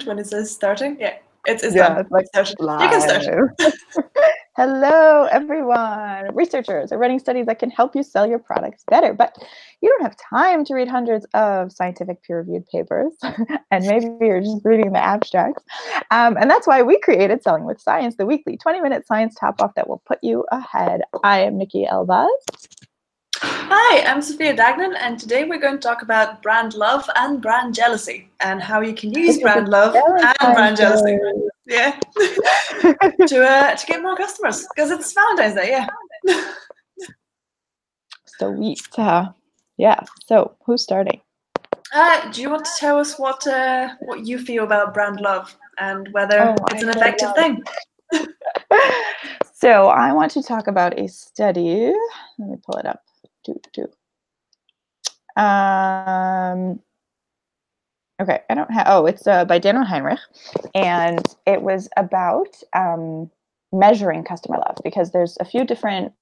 when it says starting. Yeah, it's Yeah, done. it's like Started. You can start. live. Hello, everyone. Researchers are running studies that can help you sell your products better, but you don't have time to read hundreds of scientific peer-reviewed papers, and maybe you're just reading the abstracts. And that's why we created Selling with Science, the weekly 20-minute science top-off that will put you ahead. I am Nikki Elbaz. Hi, I'm Sophia Dagnan, and today we're going to talk about brand love and brand jealousy, and how you can use brand love and brand jealousy, yeah, to get more customers, because it's Valentine's Day, yeah. Sweet. Yeah. So who's starting? Do you want to tell us what you feel about brand love and whether it's an effective thing? So I want to talk about a study. Let me pull it up. Okay, I don't have. Oh, it's by Daniel Heinrich, and it was about measuring customer love, because there's a few different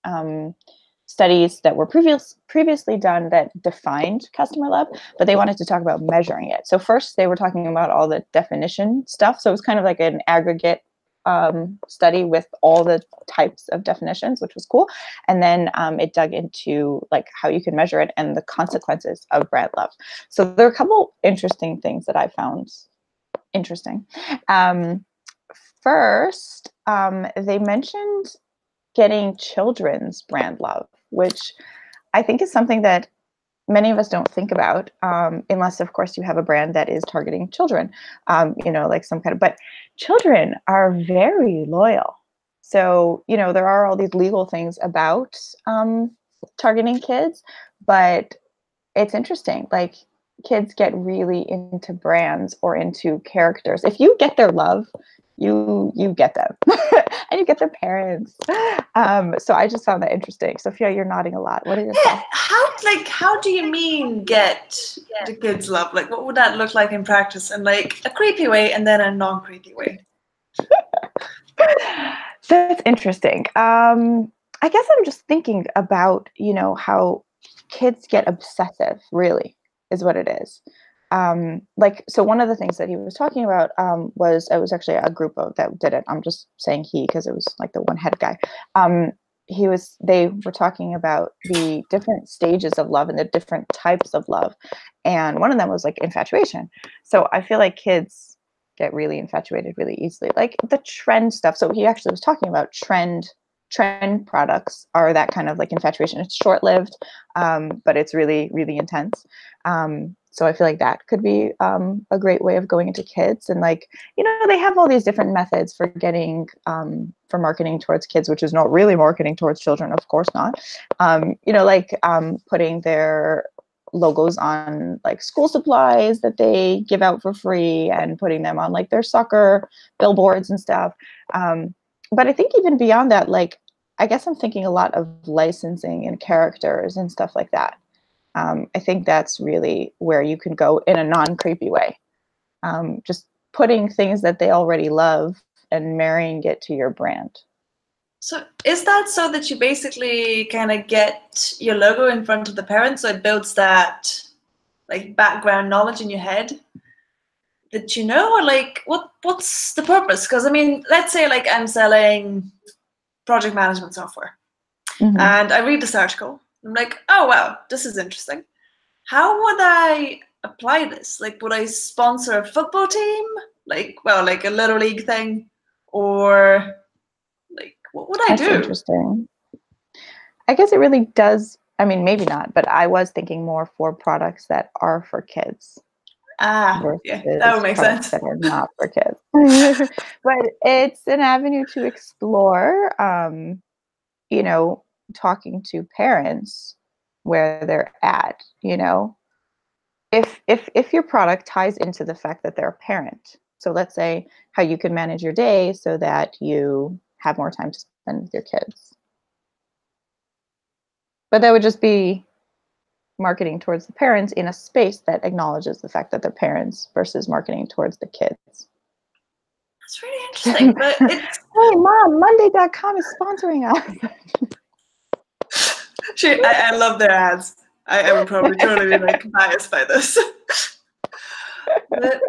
studies that were previously done that defined customer love, but they wanted to talk about measuring it. So first, they were talking about all the definition stuff. So it was kind of like an aggregate study with all the types of definitions, which was cool. And then it dug into like how you can measure it and the consequences of brand love. So there are a couple interesting things that I found interesting. First, they mentioned getting children's brand love, which I think is something that many of us don't think about, unless, of course, you have a brand that is targeting children, like some kind of, but children are very loyal. So, there are all these legal things about targeting kids, but it's interesting. Like, kids get really into brands or into characters. If you get their love, you get them and you get their parents. So I just found that interesting. Sophia, you're nodding a lot. What are your thoughts? How do you mean get the kids love? Like, what would that look like in practice? In like a creepy way and then a non-creepy way? That's interesting. I guess I'm just thinking about, how kids get obsessive, really, is what it is. So one of the things that he was talking about was, it was actually a group that did it. I'm just saying he, because it was like the one head guy. They were talking about the different stages of love and the different types of love. And one of them was like infatuation. So I feel like kids get really infatuated really easily, like the trend stuff. So he actually was talking about trend products are that kind of like infatuation. It's short-lived, but it's really, really intense. So I feel like that could be a great way of going into kids. And like, they have all these different methods for getting, for marketing towards kids, which is not really marketing towards children, of course not. Putting their logos on like school supplies that they give out for free and putting them on like their soccer billboards and stuff. But I think even beyond that, like, I guess I'm thinking a lot of licensing and characters and stuff like that. I think that's really where you can go in a non-creepy way. Just putting things that they already love and marrying it to your brand. So is that so that you basically kind of get your logo in front of the parents, so it builds that like background knowledge in your head that or like what's the purpose? Because I mean, let's say like I'm selling project management software, and I read this article. I'm like, oh wow, this is interesting. How would I apply this? Like, would I sponsor a football team? Like a little league thing, or like what would I do? That's interesting. I guess it really does. I mean, maybe not, but I was thinking more for products that are for kids. Yeah, that would make sense. That are not for kids. But it's an avenue to explore, talking to parents where they're at, If your product ties into the fact that they're a parent. So let's say how you can manage your day so that you have more time to spend with your kids. But that would just be marketing towards the parents in a space that acknowledges the fact that they're parents versus marketing towards the kids. That's really interesting. But it's... Hey, Mom, Monday.com is sponsoring us. I love their ads. I would probably totally be like biased by this. But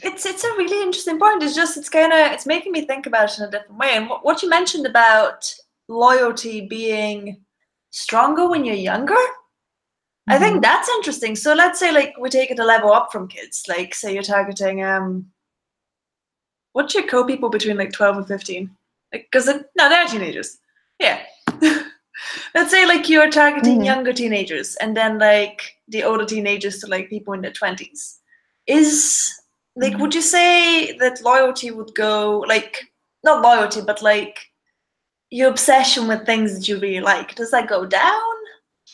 It's a really interesting point. It's making me think about it in a different way. And what you mentioned about loyalty being stronger when you're younger, I think that's interesting. So let's say like we take it a level up from kids. Like say you're targeting what's your co-people between like 12 and 15? Like because no, they're teenagers. Yeah. Let's say like you're targeting younger teenagers and then like the older teenagers to like people in their 20s. Is like would you say that loyalty would go like not loyalty but like your obsession with things that you really like, does that go down?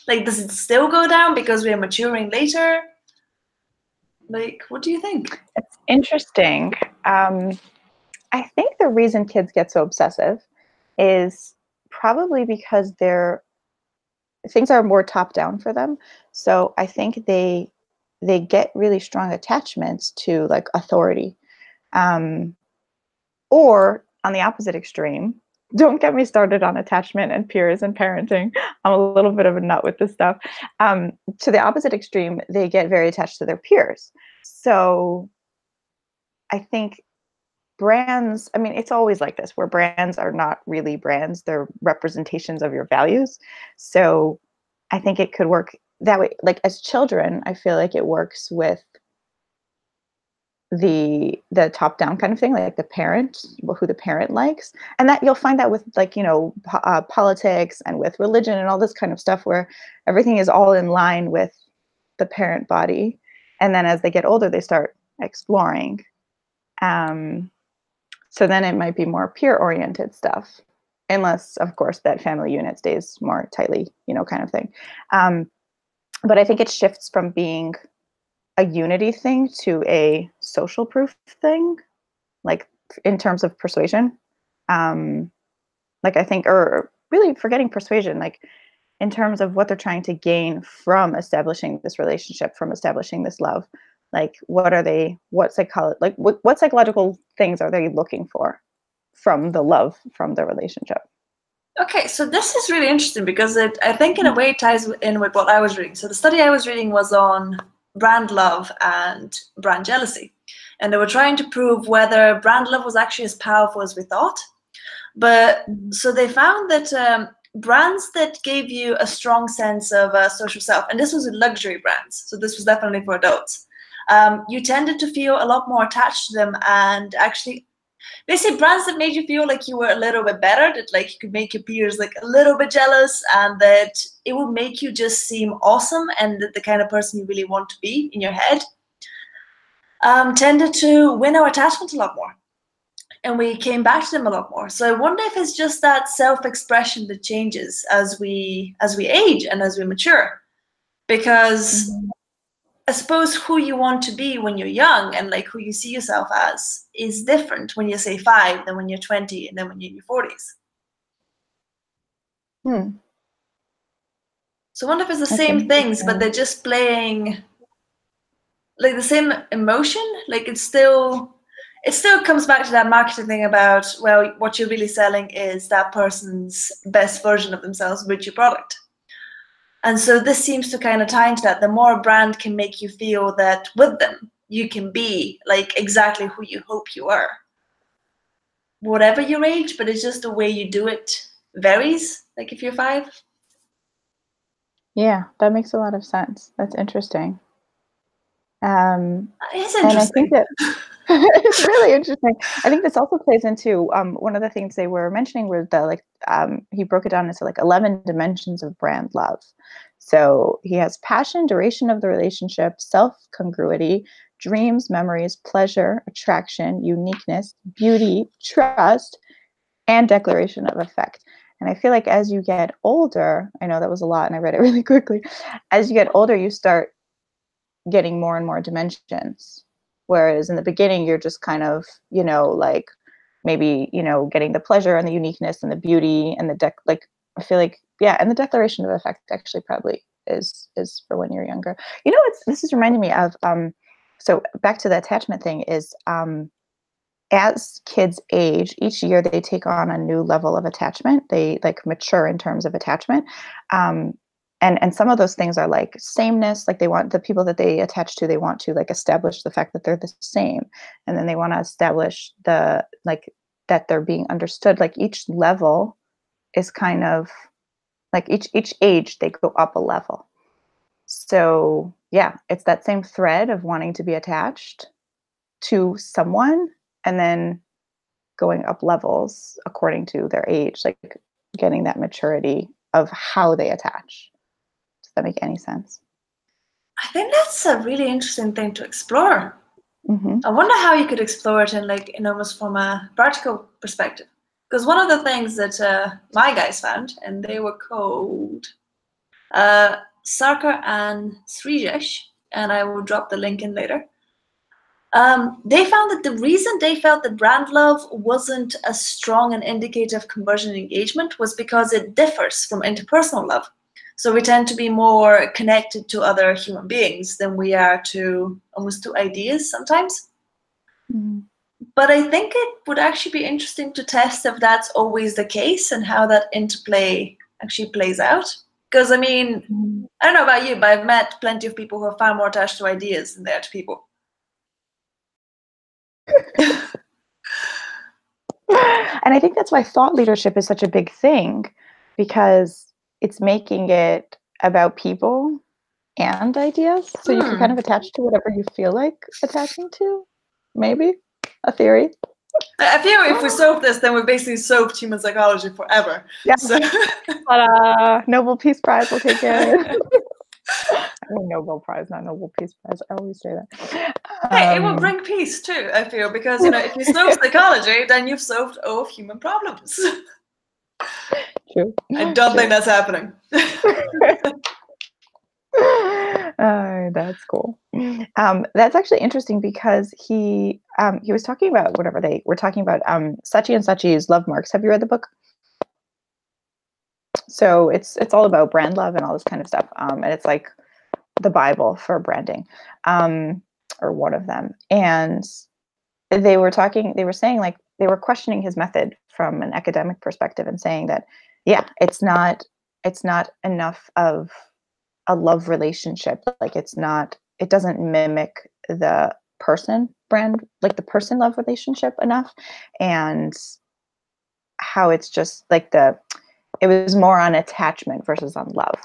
Like does it still go down because we're maturing later? Like what do you think? It's interesting. I think the reason kids get so obsessive is probably because things are more top down for them. So I think they get really strong attachments to like authority. Or on the opposite extreme, don't get me started on attachment and peers and parenting. I'm a little bit of a nut with this stuff. To the opposite extreme, they get very attached to their peers. So I think brands, I mean, it's always like this, where brands are not really brands, they're representations of your values. So I think it could work that way. Like as children, I feel like it works with the top down kind of thing, like the parent, who the parent likes. And that you'll find that with like, politics and with religion and all this kind of stuff, where everything is all in line with the parent body. And then as they get older, they start exploring. So then it might be more peer oriented stuff, unless of course that family unit stays more tightly, kind of thing. But I think it shifts from being a unity thing to a social proof thing, like in terms of persuasion. Like I think, or really forgetting persuasion, like in terms of what they're trying to gain from establishing this relationship, from establishing this love. Like what psychological things are they looking for from the love, from the relationship? Okay, so this is really interesting because I think in a way it ties in with what I was reading. So the study I was reading was on brand love and brand jealousy. And they were trying to prove whether brand love was actually as powerful as we thought. But so they found that brands that gave you a strong sense of social self, and this was with luxury brands, so this was definitely for adults, you tended to feel a lot more attached to them. And actually, they say brands that made you feel like you were a little bit better, that like you could make your peers like a little bit jealous, and that it would make you just seem awesome and the kind of person you really want to be in your head, tended to win our attachment a lot more. And we came back to them a lot more. So I wonder if it's just that self-expression that changes as we age and as we mature. Because I suppose who you want to be when you're young and like who you see yourself as is different when you're say 5 than when you're 20 and then when you're in your 40s. So I wonder if it's the same things, but they're just playing like the same emotion. Like it still comes back to that marketing thing about, well, what you're really selling is that person's best version of themselves with your product. And so this seems to kind of tie into that. The more a brand can make you feel that with them, you can be like exactly who you hope you are. Whatever your age, but it's just the way you do it varies, like if you're 5. Yeah, that makes a lot of sense. That's interesting. It's interesting. And I think that it's really interesting. I think this also plays into one of the things they were mentioning were he broke it down into like 11 dimensions of brand love. So he has passion, duration of the relationship, self-congruity, dreams, memories, pleasure, attraction, uniqueness, beauty, trust, and declaration of effect. And I feel like as you get older, I know that was a lot and I read it really quickly. As you get older, you start getting more and more dimensions. Whereas in the beginning, you're just kind of, like maybe, getting the pleasure and the uniqueness and the beauty and I feel like, yeah. And the declaration of effect actually probably is for when you're younger. This is reminding me of, so back to the attachment thing is, as kids age, each year they take on a new level of attachment. They like mature in terms of attachment. And and some of those things are like sameness, like they want the people that they attach to, they want to like establish the fact that they're the same, and then they want to establish the like that they're being understood. Like each level is kind of like each age they go up a level. So yeah, it's that same thread of wanting to be attached to someone and then going up levels according to their age, like getting that maturity of how they attach. Does that make any sense? I think that's a really interesting thing to explore. Mm-hmm. I wonder how you could explore it in almost from a practical perspective. Because one of the things that my guys found, and they were called Sarkar and Srijesh, and I will drop the link in later. They found that the reason they felt that brand love wasn't as strong an indicator of conversion and engagement was because it differs from interpersonal love. So we tend to be more connected to other human beings than we are to almost to ideas sometimes. Mm-hmm. But I think it would actually be interesting to test if that's always the case and how that interplay actually plays out. Because I mean, I don't know about you, but I've met plenty of people who are far more attached to ideas than they are to people. And I think that's why thought leadership is such a big thing, because it's making it about people and ideas. So you can kind of attach to whatever you feel like attaching to. Maybe a theory. I feel if we solve this, then we basically solved human psychology forever. Yeah. So. Nobel Peace Prize will take it. I mean, Nobel Prize, not Nobel Peace Prize. I always say that. Hey, it will bring peace too, I feel, because if you solve psychology, then you've solved all of human problems. True. I don't think that's happening. That's cool. That's actually interesting because he was talking about whatever they were talking about. Sachi and Sachi's Love Marks. Have you read the book? So it's all about brand love and all this kind of stuff. And it's like the Bible for branding, or one of them. And they were saying like they were questioning his method from an academic perspective and saying that, yeah, it's not enough of a love relationship. Like it doesn't mimic the person brand, like the person love relationship enough. And how it's just like it was more on attachment versus on love.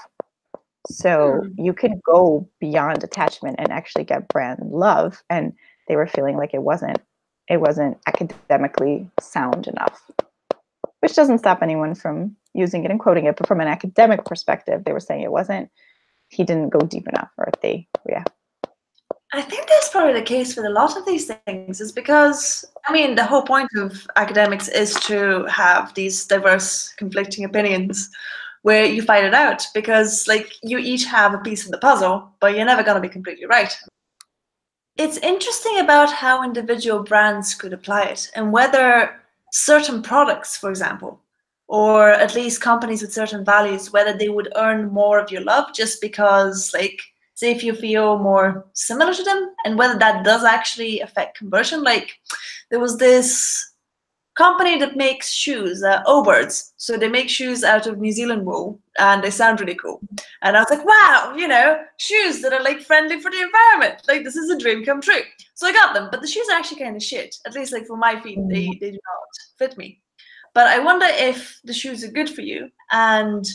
So you can go beyond attachment and actually get brand love. And they were feeling like it wasn't academically sound enough, which doesn't stop anyone from using it and quoting it. But from an academic perspective, they were saying he didn't go deep enough, or yeah. I think that's probably the case with a lot of these things, is because, I mean, the whole point of academics is to have these diverse, conflicting opinions where you fight it out, because like you each have a piece of the puzzle, but you're never going to be completely right. It's interesting about how individual brands could apply it, and whether certain products, for example, or at least companies with certain values, whether they would earn more of your love just because, like, say if you feel more similar to them, and whether that does actually affect conversion. Like, there was this company that makes shoes, Oberts. So they make shoes out of New Zealand wool, and they sound really cool. And I was like, wow, shoes that are like friendly for the environment. Like, this is a dream come true. So I got them, but the shoes are actually kind of shit. At least like for my feet, they do not fit me. But I wonder if the shoes are good for you, and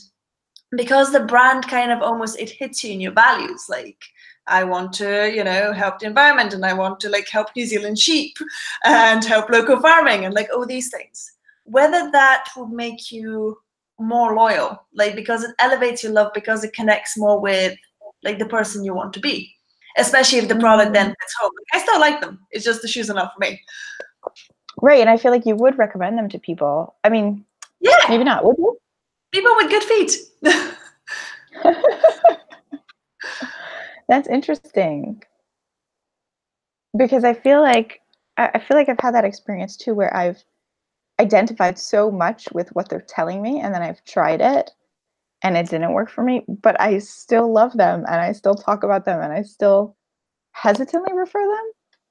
because the brand kind of almost, it hits you in your values. Like, I want to, help the environment, and I want to like help New Zealand sheep and help local farming and like all these things. Whether that will make you more loyal, like because it elevates your love, because it connects more with like the person you want to be, especially if the product then fits home. Like, I still like them. It's just the shoes are not for me. Right, and I feel like you would recommend them to people. I mean, yeah, maybe not. Would you? People with good feet. That's interesting, because I feel like I've had that experience too, where I've identified so much with what they're telling me, and then I've tried it and it didn't work for me, but I still love them and I still talk about them and I still hesitantly refer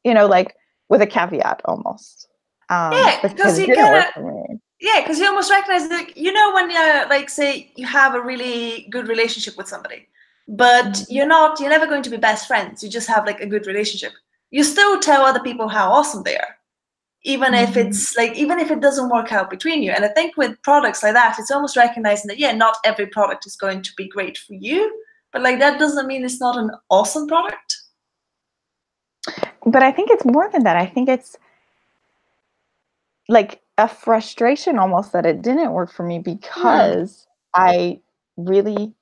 them, like with a caveat almost. Yeah, because it you didn't gotta, work for me. Yeah, because you almost recognize, like, you know, when you like, say you have a really good relationship with somebody, but you're never going to be best friends. You just have like a good relationship. You still tell other people how awesome they are, even if it's like, even if it doesn't work out between you. And I think with products like that, it's almost recognizing that, yeah, not every product is going to be great for you, but like that doesn't mean it's not an awesome product. But I think it's more than that. I think it's like a frustration almost that it didn't work for me because I really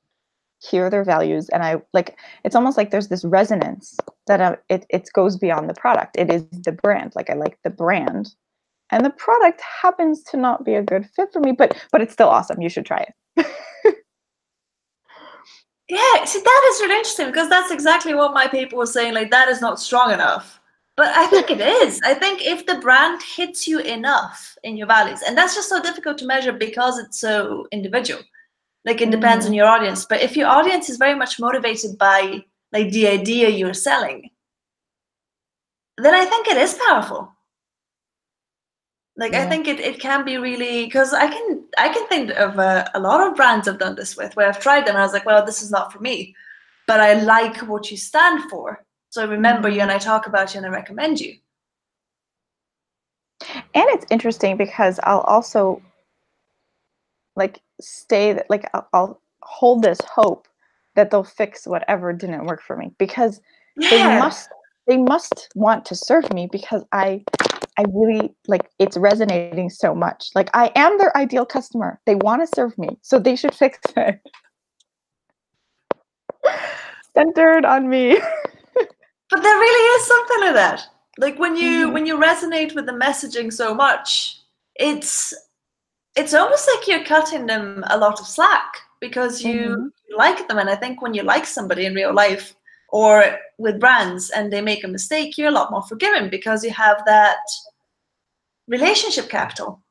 hear their values, and I like, it's almost like there's this resonance that it goes beyond the product. It is the brand. Like, I like the brand, and the product happens to not be a good fit for me, but it's still awesome. You should try it. Yeah, see, that is really interesting, because that's exactly what my people were saying, like, that is not strong enough. But I think it is. I think if the brand hits you enough in your values, and that's just so difficult to measure because it's so individual. Like, it depends on your audience. But if your audience is very much motivated by like the idea you're selling, then I think it is powerful. Like, I think it can be really, because I can think of a lot of brands I've done this with, where I've tried them and I was like, well, this is not for me, but I like what you stand for. So I remember you and I talk about you and I recommend you. And it's interesting because I'll also like I'll hold this hope that they'll fix whatever didn't work for me, because they must want to serve me, because I really like, it's resonating so much. Like, I am their ideal customer. They want to serve me, so they should fix it. Centered on me. But there really is something like that. Like, when you resonate with the messaging so much, it's almost like you're cutting them a lot of slack, because you like them. And I think when you like somebody in real life or with brands and they make a mistake, you're a lot more forgiving because you have that relationship capital.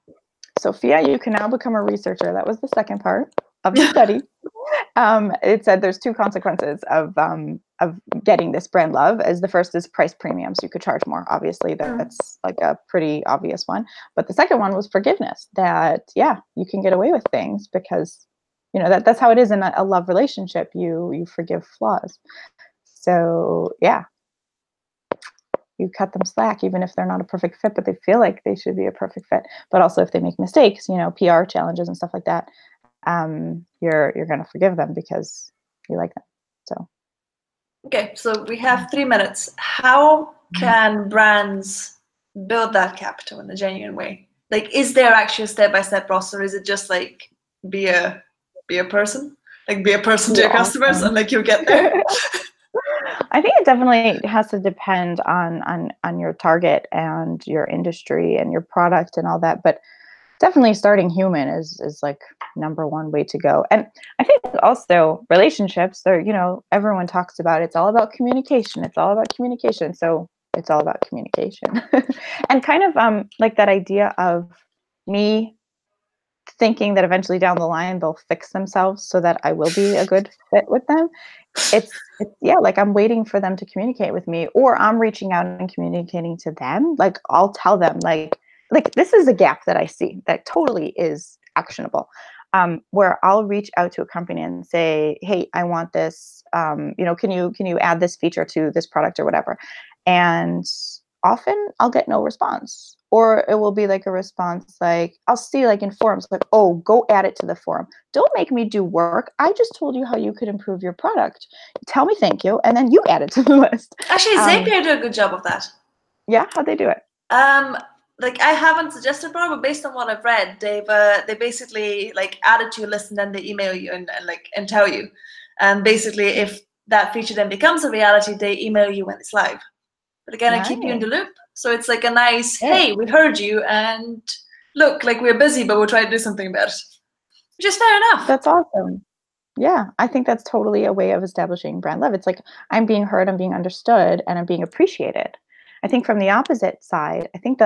Sophia, you can now become a researcher. That was the second part of the study. It said there's two consequences of getting this brand love. As the first is price premiums. You could charge more. Obviously, that's like a pretty obvious one. But the second one was forgiveness. That, yeah, you can get away with things because, you know, that's how it is in a love relationship. You forgive flaws. So yeah, you cut them slack, even if they're not a perfect fit, but they feel like they should be a perfect fit. But also if they make mistakes, you know, PR challenges and stuff like that, you're going to forgive them because you like them. So. Okay, so we have 3 minutes. How can brands build that capital in a genuine way? Like, is there actually a step-by-step process, or is it just like be a person? Like, be a person to your customers and like you'll get there? I think it definitely has to depend on your target and your industry and your product and all that. But definitely starting human is like number one way to go. And I think also relationships, they're, you know, everyone talks about it's all about communication. It's all about communication. So it's all about communication. And kind of like that idea of me thinking that eventually down the line they'll fix themselves so that I will be a good fit with them. It's yeah, like I'm waiting for them to communicate with me, or I'm reaching out and communicating to them. Like, I'll tell them like this is a gap that I see that totally is actionable. Where I'll reach out to a company and say, hey, I want this, you know, can you add this feature to this product or whatever? And often I'll get no response, or it will be like a response like, I'll see like in forums like, oh, go add it to the forum. Don't make me do work. I just told you how you could improve your product. Tell me thank you, and then you add it to the list. Actually, Zapier do a good job of that. Yeah, how'd they do it? Like, I haven't suggested more, but based on what I've read, they basically like add it to your list and then they email you and tell you. And basically, if that feature then becomes a reality, they email you when it's live. But again, I keep you in the loop. So it's like a nice, hey, we heard you, and look, like, we're busy, but we'll try to do something about it. Which is fair enough. That's awesome. Yeah, I think that's totally a way of establishing brand love. It's like, I'm being heard, I'm being understood, and I'm being appreciated. I think from the opposite side, I think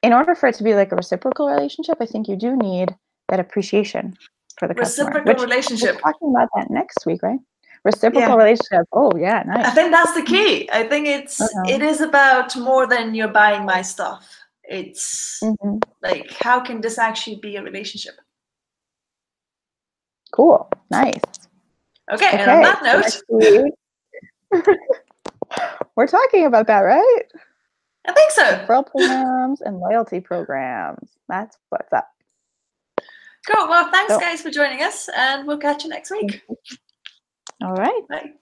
in order for it to be like a reciprocal relationship, I think you do need that appreciation for the customer. Reciprocal relationship. We're talking about that next week, right? Reciprocal relationship. Oh yeah, nice. I think that's the key. I think it is about more than you're buying my stuff. It's Mhm. like, how can this actually be a relationship? Cool. Nice. Okay, and on Okay. that So note, next week, we're talking about that, right? I think so. Referral programs and loyalty programs. That's what's up. Cool. Well, thanks So, guys for joining us, and we'll catch you next week. all right. Bye.